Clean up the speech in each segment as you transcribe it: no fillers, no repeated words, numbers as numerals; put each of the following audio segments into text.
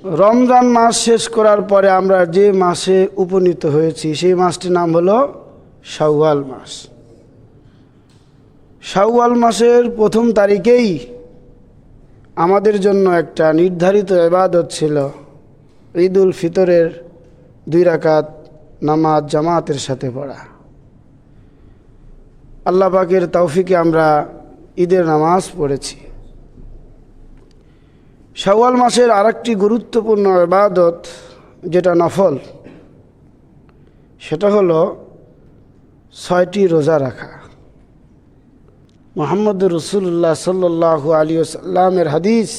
রমজান মাস শেষ করার পরে আমরা যে মাসে উপনীত হয়েছি সেই মাসটির নাম হলো শাওয়াল মাস। শাওয়াল মাসের প্রথম তারিখেই আমাদের জন্য একটা নির্ধারিত ইবাদত ছিল ঈদুল ফিতরের 2 রাকাত নামাজ জামাতের সাথে পড়া। আল্লাহ পাকের তৌফিকে আমরা ঈদের নামাজ পড়েছি। শাওয়াল মাসের আরেকটি গুরুত্বপূর্ণ ইবাদত যেটা নফল, সেটা হলো 6টি রোজা রাখা। মুহাম্মদুর রাসূলুল্লাহ সাল্লাল্লাহু আলাইহি ওয়াসাল্লামের হাদিস,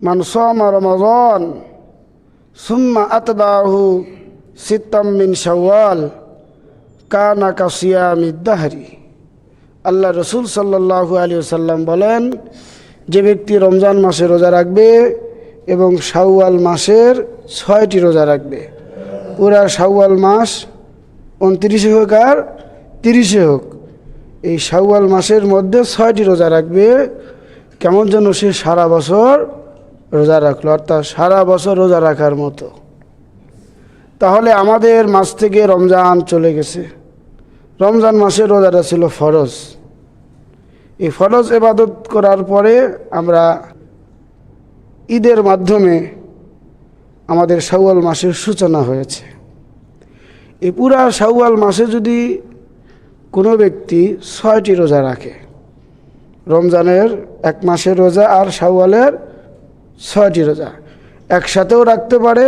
মান সামা রমাযান সুম্মা আতবাহু সিত্তাম মিন শাওয়াল কানা কাসিয়ামিদ দাহরি। আল্লাহ রসুল সাল্লাল্লাহু আলাইহি ওয়াসাল্লাম বলেন, যে ব্যক্তি রমজান মাসে রোজা রাখবে এবং শাওয়াল মাসের 6টি রোজা রাখবে, পুরা শাওয়াল মাস 29 হোক আর 30 হোক, এই শাওয়াল মাসের মধ্যে 6টি রোজা রাখবে, কেমন যেন সে সারা বছর রোজা রাখলো, অর্থাৎ সারা বছর রোজা রাখার মতো। তাহলে আমাদের মাস থেকে রমজান চলে গেছে। রমজান মাসের রোজাটা ছিল ফরজ। এই ফরজ ইবাদত করার পরে আমরা ঈদের মাধ্যমে আমাদের শাওয়াল মাসের সূচনা হয়েছে। এই পুরা শাওয়াল মাসে যদি কোনো ব্যক্তি 6টি রোজা রাখে, রমজানের 1 মাসের রোজা আর শাওয়ালের 6টি রোজা একসাথেও রাখতে পারে,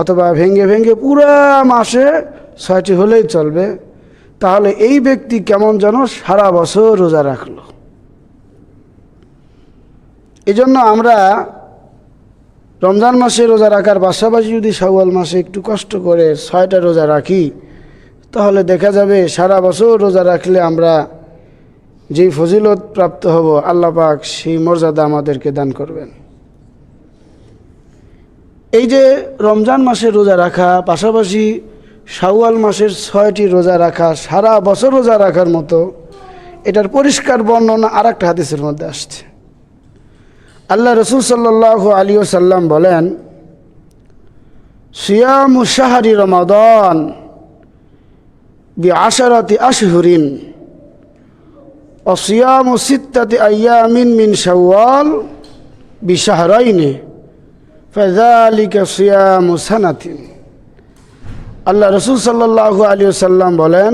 অথবা ভেঙে ভেঙে পুরা মাসে 6টি হলেই চলবে। তাহলে এই ব্যক্তি কেমন যেন সারা বছর রোজা রাখলো। এজন্য আমরা রমজান মাসে রোজা রাখার পাশাপাশি যদি শাওয়াল মাসে একটু কষ্ট করে 6টা রোজা রাখি, তাহলে দেখা যাবে সারা বছর রোজা রাখলে আমরা যেই ফজিলত প্রাপ্ত হব, আল্লাহ পাক সেই মর্যাদা আমাদেরকে দান করবেন। এই যে রমজান মাসে রোজা রাখা পাশাপাশি শাওয়াল মাসের 6টি রোজা রাখা সারা বছর রোজা রাখার মতো, এটার পরিষ্কার বর্ণনা আরেকটা হাদিসের মধ্যে আসছে। আল্লাহ রসুল সাল্লাল্লাহু আলাইহি ওয়াসাল্লাম বলেন, সিয়ামু শাহরি রমাদান বিআশারাতি আশহুরিন ওয়া সিয়ামু 6 আইয়ামিন মিন শাওয়াল বিশাহরাইনি ফাযালিকা সিয়ামু সানাতিন। আল্লাহ রসুল সাল্লাল্লাহু আলাইহি ওয়াসাল্লাম বলেন,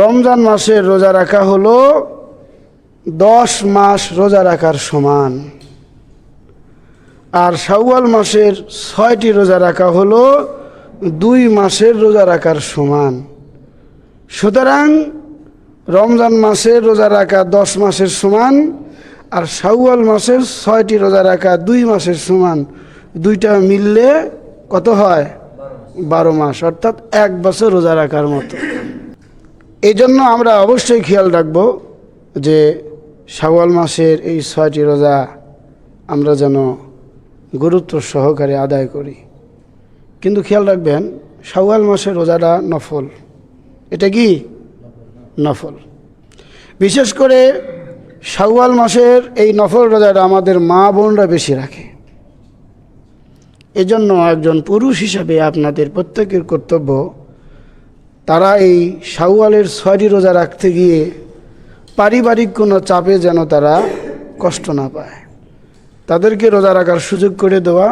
রমজান মাসের রোজা রাখা হলো 10 মাস রোজা রাখার সমান, আর শাওয়াল মাসের 6টি রোজা রাখা হলো 2 মাসের রোজা রাখার সমান। সুতরাং রমজান মাসের রোজা রাখা 10 মাসের সমান, আর শাওয়াল মাসের 6টি রোজা রাখা 2 মাসের সমান। দুইটা মিললে কত হয়? 12 মাস, অর্থাৎ 1 বছর রোজা রাখার মতো। এই জন্য আমরা অবশ্যই খেয়াল রাখব যে শাওয়াল মাসের এই 6টি রোজা আমরা যেন গুরুত্ব সহকারে আদায় করি। কিন্তু খেয়াল রাখবেন, শাওয়াল মাসের রোজাটা নফল। এটা কি নফল? বিশেষ করে শাওয়াল মাসের এই নফল রোজাটা আমাদের মা বোনরা বেশি রাখে। এজন্য একজন পুরুষ হিসাবে আপনাদের প্রত্যেকের কর্তব্য, তারা এই শাওয়ালের 6টি রোজা রাখতে গিয়ে পারিবারিক কোনো চাপে যেন তারা কষ্ট না পায়, তাদেরকে রোজা রাখার সুযোগ করে দেওয়া,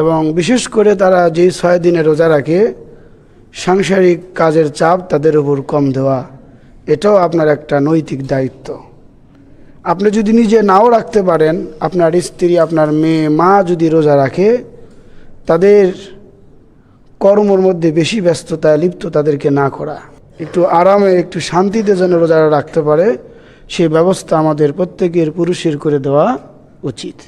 এবং বিশেষ করে তারা যেই 6 দিনে রোজা রাখে সাংসারিক কাজের চাপ তাদের উপর কম দেওয়া, এটাও আপনার একটা নৈতিক দায়িত্ব। আপনি যদি নিজে নাও রাখতে পারেন, আপনার স্ত্রী, আপনার মেয়ে, মা যদি রোজা রাখে, তাদের কর্মর মধ্যে বেশি ব্যস্ততায় লিপ্ত তাদেরকে না করা, একটু আরামে একটু শান্তিতে যেন রোজা রাখতে পারে, সেই ব্যবস্থা আমাদের প্রত্যেকের পুরুষের করে দেওয়া উচিত।